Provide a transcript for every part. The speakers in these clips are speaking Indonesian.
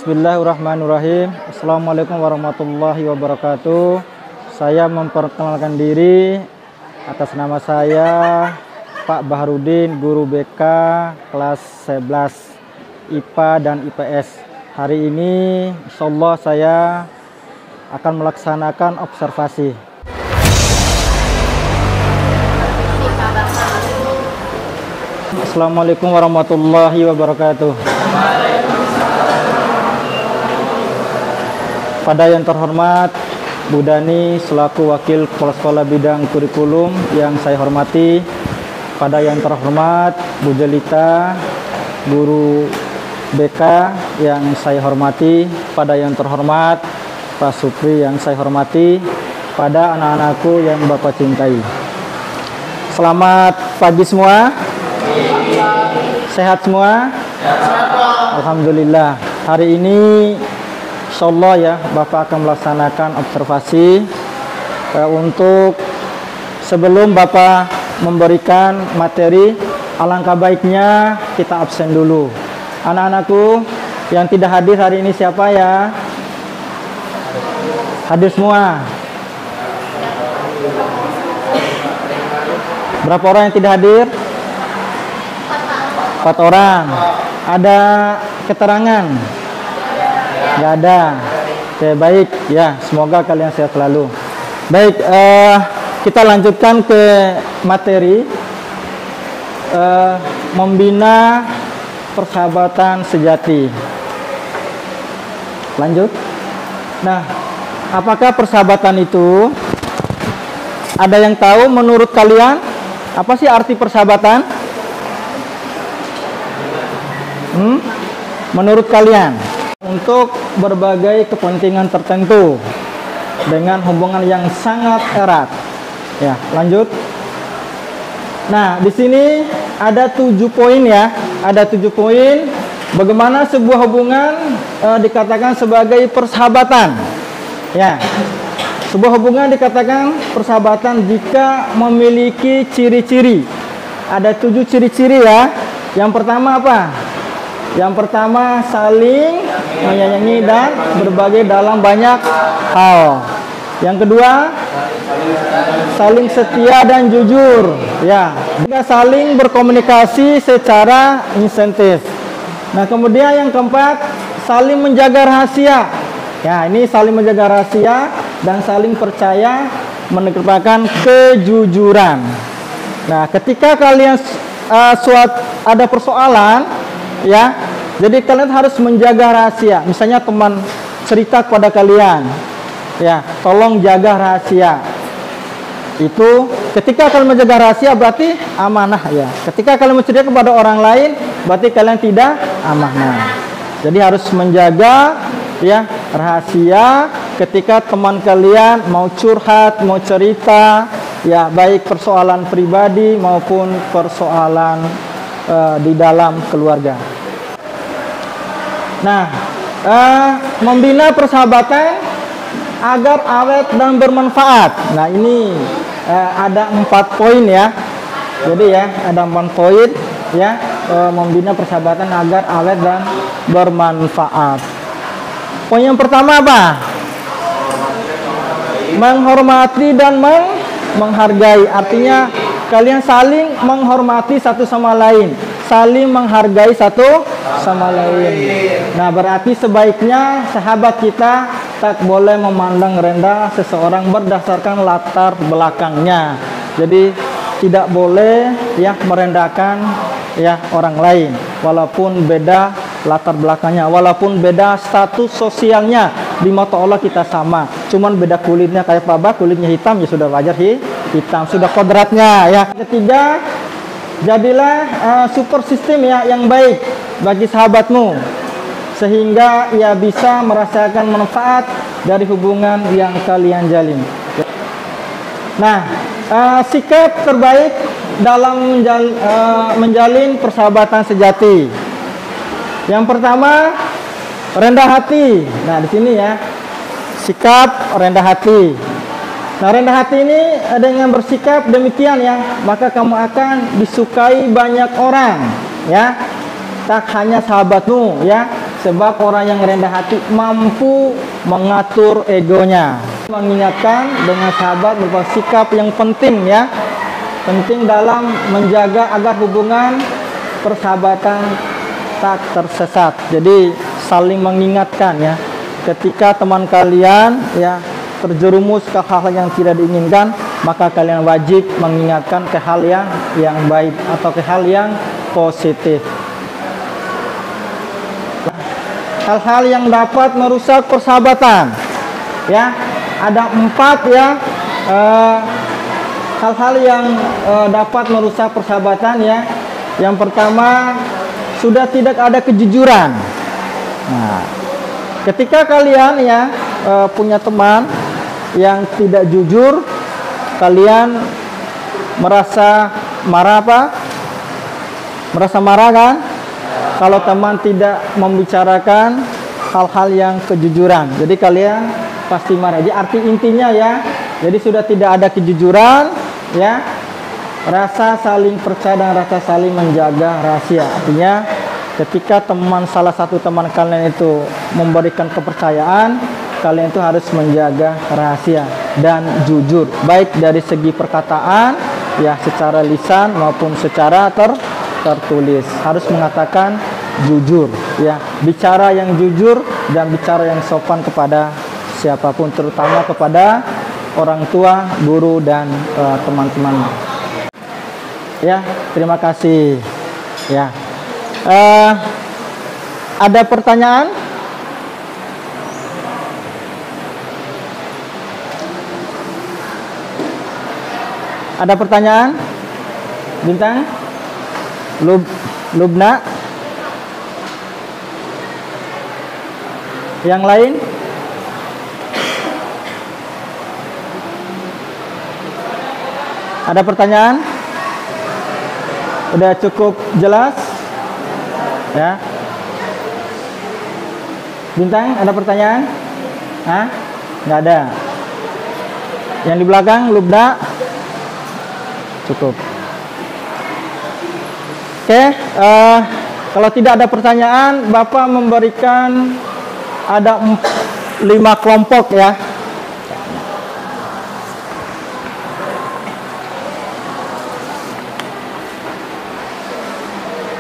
Bismillahirrahmanirrahim. Assalamualaikum warahmatullahi wabarakatuh. Saya memperkenalkan diri atas nama saya Pak Baharudin, guru BK kelas 11 IPA dan IPS. Hari ini insyaallah saya akan melaksanakan observasi. Assalamualaikum warahmatullahi wabarakatuh. Pada yang terhormat Bu Dani selaku Wakil Kepala Sekolah Bidang Kurikulum yang saya hormati, pada yang terhormat Bu Jelita Guru BK yang saya hormati, pada yang terhormat Pak Supri yang saya hormati, pada anak-anakku yang Bapak cintai. Selamat pagi semua. Sehat semua? Alhamdulillah. Hari ini insyaallah ya, Bapak akan melaksanakan observasi. Untuk sebelum Bapak memberikan materi, alangkah baiknya kita absen dulu. Anak-anakku yang tidak hadir hari ini siapa ya? Hadir semua? Berapa orang yang tidak hadir? 4 orang. Ada keterangan? Nggak ada. Oke, baik ya, semoga kalian sehat selalu. Baik, kita lanjutkan ke materi membina persahabatan sejati. Lanjut. Nah, apakah persahabatan itu? Ada yang tahu menurut kalian apa sih arti persahabatan? Menurut kalian? Untuk berbagai kepentingan tertentu dengan hubungan yang sangat erat. Ya, lanjut. Nah, di sini ada 7 poin ya. Ada 7 poin bagaimana sebuah hubungan dikatakan sebagai persahabatan. Ya. Sebuah hubungan dikatakan persahabatan jika memiliki ciri-ciri. Ada 7 ciri-ciri ya. Yang pertama apa? Yang pertama saling menyayangi dan berbagi dalam banyak hal. Yang kedua saling setia dan jujur. Ya, juga saling berkomunikasi secara insentif. Nah, kemudian yang keempat saling menjaga rahasia. Ya, ini saling menjaga rahasia dan saling percaya mengedepankan kejujuran. Nah, ketika kalian ada persoalan, ya, jadi kalian harus menjaga rahasia. Misalnya teman cerita kepada kalian, ya, tolong jaga rahasia. Itu ketika kalian menjaga rahasia berarti amanah ya. Ketika kalian mencerita kepada orang lain berarti kalian tidak amanah. Jadi harus menjaga ya rahasia ketika teman kalian mau curhat, mau cerita, ya, baik persoalan pribadi maupun persoalan di dalam keluarga. Nah, membina persahabatan agar awet dan bermanfaat. Nah, ini ada 4 poin ya. Jadi ya, ada 4 poin ya, membina persahabatan agar awet dan bermanfaat. Poin yang pertama apa? Menghormati dan menghargai. Artinya kalian saling menghormati satu sama lain, saling menghargai satu sama lain. Nah, berarti sebaiknya sahabat kita tak boleh memandang rendah seseorang berdasarkan latar belakangnya. Jadi tidak boleh ya merendahkan ya orang lain walaupun beda latar belakangnya, walaupun beda status sosialnya. Di mata Allah kita sama, cuman beda kulitnya. Kayak Papa kulitnya hitam ya sudah wajar hitam, sudah kodratnya ya. Ketiga, jadilah support system ya yang baik bagi sahabatmu sehingga ia bisa merasakan manfaat dari hubungan yang kalian jalin. Nah, sikap terbaik dalam menjalin persahabatan sejati. Yang pertama, rendah hati. Nah, di sini ya, sikap rendah hati. Nah, rendah hati ini dengan bersikap demikian ya, maka kamu akan disukai banyak orang ya. Tak hanya sahabatmu ya, Sebab orang yang rendah hati mampu mengatur egonya. Mengingatkan dengan sahabat berupa sikap yang penting ya. Penting dalam menjaga agar hubungan persahabatan tak tersesat. Jadi saling mengingatkan ya. Ketika teman kalian ya terjerumus ke hal yang tidak diinginkan, maka kalian wajib mengingatkan ke hal yang baik atau ke hal yang positif. Hal-hal yang dapat merusak persahabatan ya, ada 4 ya hal-hal yang dapat merusak persahabatan ya. Yang pertama, sudah tidak ada kejujuran. Nah, ketika kalian ya punya teman yang tidak jujur, kalian merasa marah Merasa marah kan? Kalau teman tidak membicarakan hal-hal yang kejujuran, jadi kalian pasti marah. Jadi arti intinya ya, jadi sudah tidak ada kejujuran ya, rasa saling percaya dan rasa saling menjaga rahasia. Artinya ketika salah satu teman kalian itu memberikan kepercayaan, kalian itu harus menjaga rahasia dan jujur, baik dari segi perkataan ya, secara lisan maupun secara tertulis. Harus mengatakan jujur ya, bicara yang jujur dan bicara yang sopan kepada siapapun, terutama kepada orang tua, guru, dan teman-teman. Ya, terima kasih. Ya, ada pertanyaan? Ada pertanyaan? Bintang? Lubna? Yang lain? Ada pertanyaan? Udah cukup jelas? Ya. Bintang, ada pertanyaan? Hah? Nggak ada. Yang di belakang, Lubna? Cukup. Oke, kalau tidak ada pertanyaan, Bapak memberikan ada 5 kelompok ya.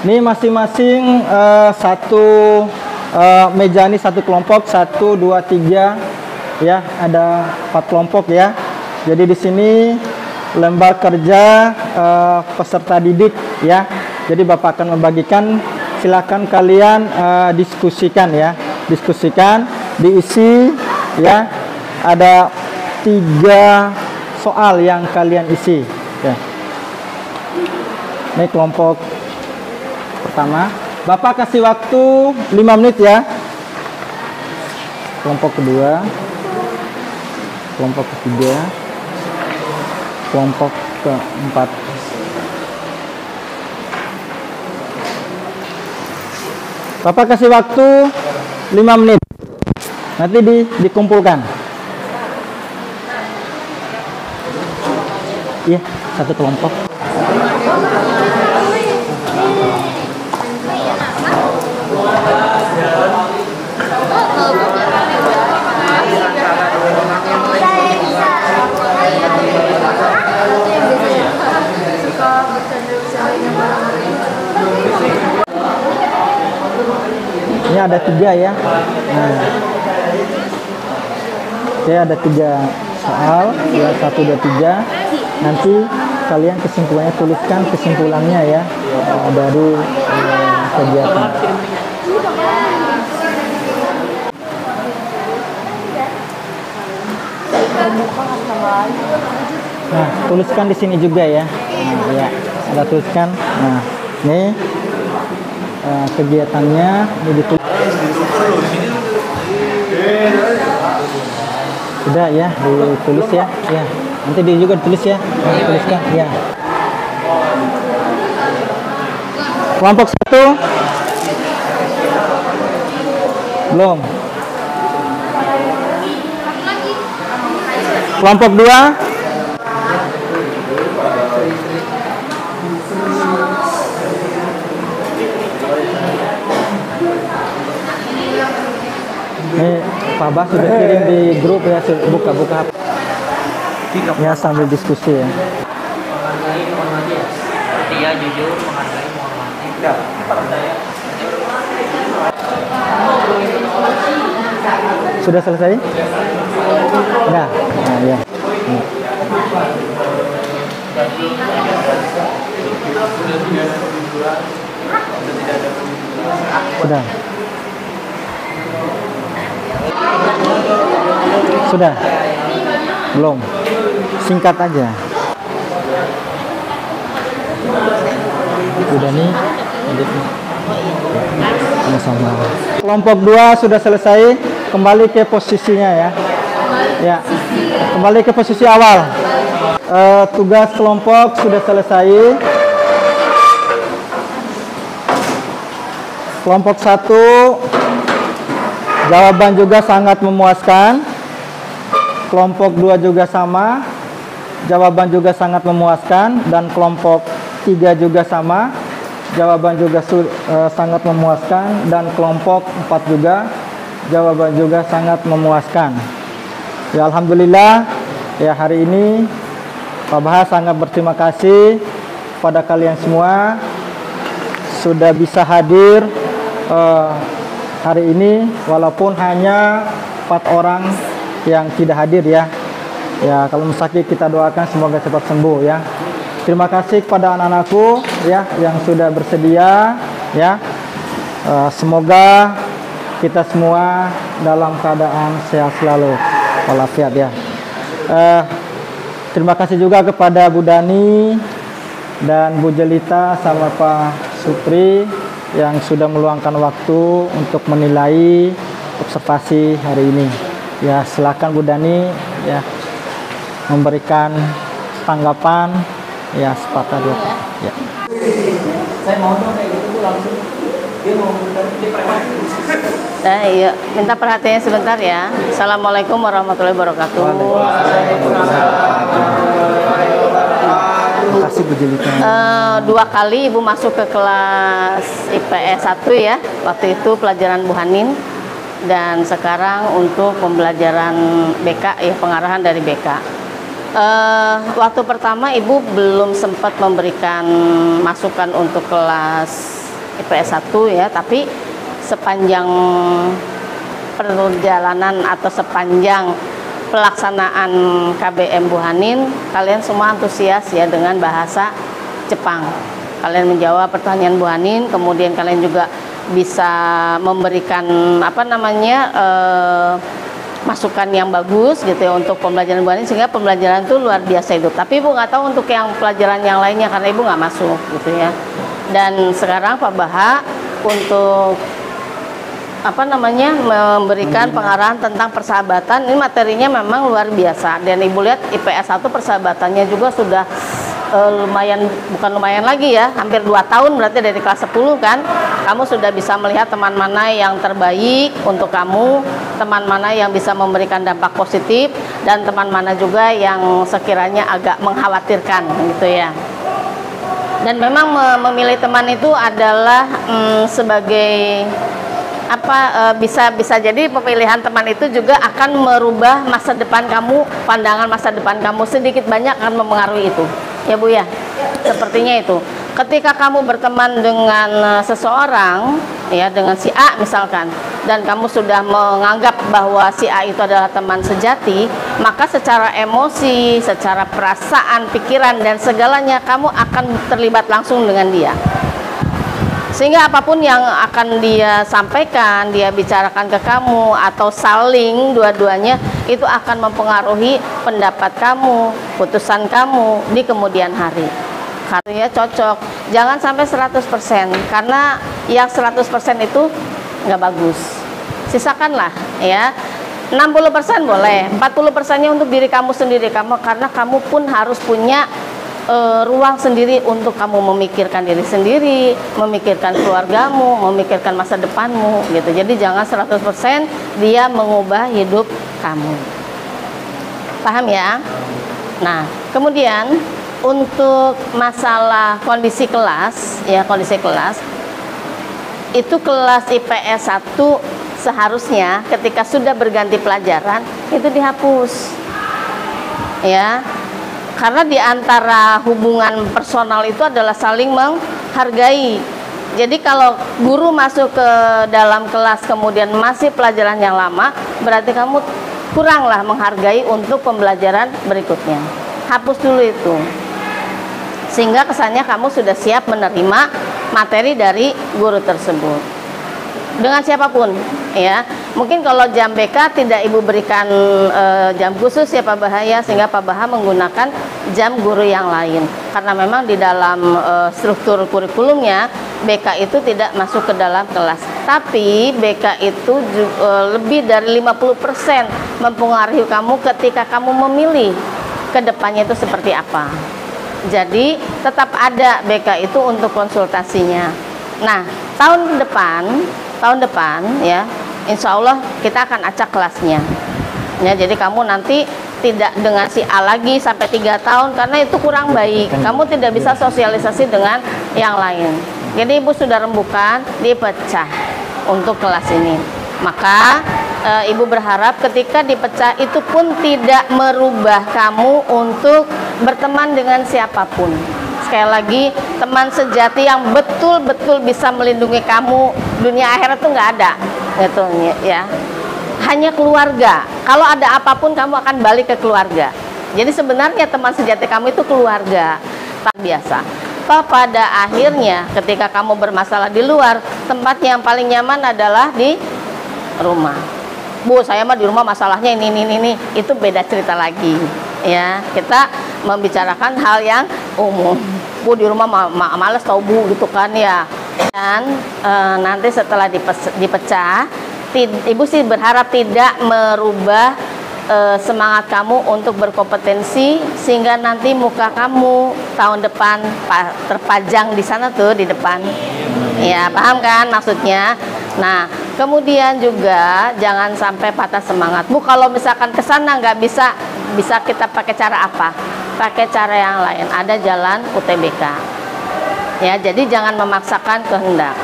Ini masing-masing satu meja ini satu kelompok, 1, 2, 3 ya, ada 4 kelompok ya. Jadi di sini lembar kerja peserta didik ya. Jadi Bapak akan membagikan, silakan kalian diskusikan ya, diskusikan, diisi ya. Ada 3 soal yang kalian isi ya. Ini kelompok pertama, Bapak kasih waktu 5 menit ya. Kelompok kedua, kelompok ketiga, kelompok keempat. Bapak kasih waktu 5 menit. Nanti dikumpulkan. Iya, satu kelompok. Ini ada 3 ya. Nah, oke, ada 3 soal ya, 1, 2, 3. Nanti kalian kesimpulannya tuliskan kesimpulannya ya dari kegiatan. Nah, tuliskan di sini juga ya. Nah, ya, ada tuliskan. Nah, ini kegiatannya ini ditulis. Sudah ya, ditulis ya. Ya, nanti dia juga ditulis ya. Nah, tuliskan ya. Kelompok 1 belum. Kelompok 2 Ini Pak Bas sudah kirim di grup ya, buka-buka ya sambil diskusi ya. Menghargai, menghormati ya. Setia, jujur, menghargai, menghormati. Sudah selesai? Nah, ya. Sudah. Sudah. Belum. Singkat aja. Udah nih. Sama-sama. Kelompok 2 sudah selesai, kembali ke posisinya ya. Ya. Kembali ke posisi awal. Tugas kelompok sudah selesai. Kelompok 1 jawaban juga sangat memuaskan. Kelompok 2 juga sama, jawaban juga sangat memuaskan. Dan kelompok 3 juga sama, jawaban juga sangat memuaskan. Dan kelompok 4 juga, jawaban juga sangat memuaskan. Ya alhamdulillah, ya hari ini Pak Bahas sangat berterima kasih pada kalian semua sudah bisa hadir hari ini, walaupun hanya 4 orang yang tidak hadir ya. Ya kalau sakit kita doakan semoga cepat sembuh ya. Terima kasih kepada anak-anakku ya yang sudah bersedia ya. Semoga kita semua dalam keadaan sehat selalu walafiat ya. Terima kasih juga kepada Bu Dani dan Bu Jelita sama Pak Supri yang sudah meluangkan waktu untuk menilai observasi hari ini. Ya, silakan Bu Dani ya memberikan tanggapan ya sepatah dua. Ya. Saya mau dong kayak gitu langsung. Dia mau Nah, iya, minta perhatiannya sebentar ya. Assalamualaikum warahmatullahi wabarakatuh. Terima kasih Bu Jelita. 2 kali Ibu masuk ke kelas IPS 1 ya. Waktu itu pelajaran Bu Hanin. Dan sekarang untuk pembelajaran BK ya, pengarahan dari BK. Waktu pertama Ibu belum sempat memberikan masukan untuk kelas IPS 1 ya, tapi sepanjang perjalanan atau sepanjang pelaksanaan KBM Bu Hanin, kalian semua antusias ya dengan bahasa Jepang. Kalian menjawab pertanyaan Bu Hanin, kemudian kalian juga bisa memberikan masukan yang bagus gitu ya untuk pembelajaran Bu Hanin, sehingga pembelajaran itu luar biasa hidup. Tapi Ibu nggak tahu untuk yang pelajaran yang lainnya karena Ibu nggak masuk gitu ya. Dan sekarang Pak Baha untuk memberikan pengarahan tentang persahabatan. Ini materinya memang luar biasa, dan Ibu lihat IPS 1 persahabatannya juga sudah bukan lumayan lagi ya, hampir 2 tahun, berarti dari kelas 10 kan kamu sudah bisa melihat teman mana yang terbaik untuk kamu, teman mana yang bisa memberikan dampak positif, dan teman mana juga yang sekiranya agak mengkhawatirkan gitu ya. Dan memang memilih teman itu adalah sebagai bisa jadi pemilihan teman itu juga akan merubah masa depan kamu, pandangan masa depan kamu sedikit banyak akan mempengaruhi itu ya Bu ya. Sepertinya itu ketika kamu berteman dengan seseorang ya, dengan si A misalkan, dan kamu sudah menganggap bahwa si A itu adalah teman sejati, maka secara emosi, secara perasaan, pikiran dan segalanya kamu akan terlibat langsung dengan dia. Sehingga apapun yang akan dia sampaikan, dia bicarakan ke kamu, atau saling dua-duanya, itu akan mempengaruhi pendapat kamu, putusan kamu di kemudian hari. Karena ya cocok, jangan sampai 100%, karena yang 100% itu nggak bagus. Sisakanlah ya, 60% boleh, 40%-nya untuk diri kamu sendiri, karena kamu pun harus punya ruang sendiri untuk kamu memikirkan diri sendiri, memikirkan keluargamu, memikirkan masa depanmu gitu. Jadi jangan 100% dia mengubah hidup kamu. Paham ya? Nah, kemudian untuk masalah kondisi kelas ya, kondisi kelas itu kelas IPS 1 seharusnya ketika sudah berganti pelajaran itu dihapus. Ya. Karena di antara hubungan personal itu adalah saling menghargai. Jadi kalau guru masuk ke dalam kelas kemudian masih pelajaran yang lama, berarti kamu kuranglah menghargai untuk pembelajaran berikutnya. Hapus dulu itu. Sehingga kesannya kamu sudah siap menerima materi dari guru tersebut. Dengan siapapun, ya. Mungkin kalau jam BK tidak ibu berikan jam khusus ya Pak Bahaya, sehingga Pak Baha menggunakan jam guru yang lain. Karena memang di dalam struktur kurikulumnya BK itu tidak masuk ke dalam kelas. Tapi BK itu lebih dari 50% mempengaruhi kamu ketika kamu memilih ke depannya itu seperti apa. Jadi tetap ada BK itu untuk konsultasinya. Nah, tahun depan ya, insya Allah kita akan acak kelasnya. Ya, jadi kamu nanti tidak dengan si A lagi sampai 3 tahun karena itu kurang baik. Kamu tidak bisa sosialisasi dengan yang lain. Jadi ibu sudah rembukan dipecah untuk kelas ini. Maka ibu berharap ketika dipecah itu pun tidak merubah kamu untuk berteman dengan siapapun. Sekali lagi, teman sejati yang betul-betul bisa melindungi kamu dunia akhirat itu nggak ada, gitu ya. Hanya keluarga. Kalau ada apapun kamu akan balik ke keluarga. Jadi sebenarnya teman sejati kamu itu keluarga, tak biasa. Pada akhirnya ketika kamu bermasalah di luar, tempat yang paling nyaman adalah di rumah. Bu, saya mah di rumah masalahnya ini. Itu beda cerita lagi. Ya, kita membicarakan hal yang umum. Bu, di rumah males tau Bu gitu kan ya. Dan nanti setelah dipecah, ibu sih berharap tidak merubah semangat kamu untuk berkompetensi sehingga nanti muka kamu tahun depan terpajang di sana tuh di depan. Ya, paham kan maksudnya? Nah, kemudian juga jangan sampai patah semangat. Bu, kalau misalkan ke sana nggak bisa kita pakai cara apa? Pakai cara yang lain. Ada jalan UTBK. Ya, jadi jangan memaksakan kehendak.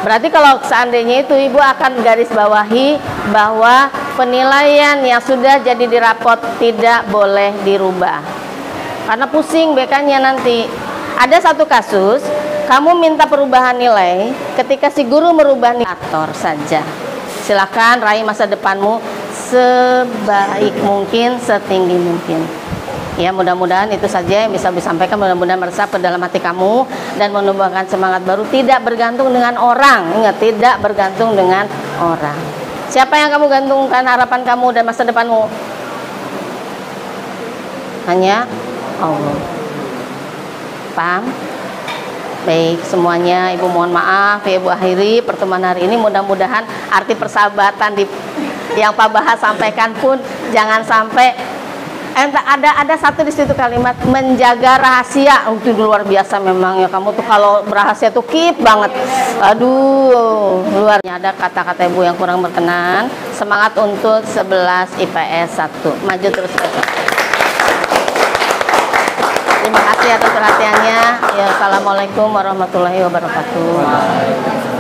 Berarti kalau seandainya itu ibu akan garis bawahi bahwa penilaian yang sudah jadi di rapot tidak boleh dirubah. Karena pusing BK-nya nanti. Ada satu kasus, kamu minta perubahan nilai, ketika si guru merubah nilai saja. Silakan raih masa depanmu sebaik mungkin, setinggi mungkin. Ya, mudah-mudahan itu saja yang bisa disampaikan, mudah-mudahan meresap ke dalam hati kamu dan menumbuhkan semangat baru, tidak bergantung dengan orang. Ingat, tidak bergantung dengan orang. Siapa yang kamu gantungkan harapan kamu dan masa depanmu? Hanya Allah. Paham? Baik semuanya, ibu mohon maaf ya, ibu akhiri pertemuan hari ini. Mudah-mudahan arti persahabatan yang Pak Bahas sampaikan pun jangan sampai ada satu di situ kalimat menjaga rahasia. Itu luar biasa memang ya, kamu tuh kalau berahasia tuh keep banget. Aduh, luarnya ada kata-kata ibu yang kurang berkenan. Semangat untuk 11 IPS 1. Maju terus. Terima kasih atas perhatiannya. Ya, assalamualaikum warahmatullahi wabarakatuh.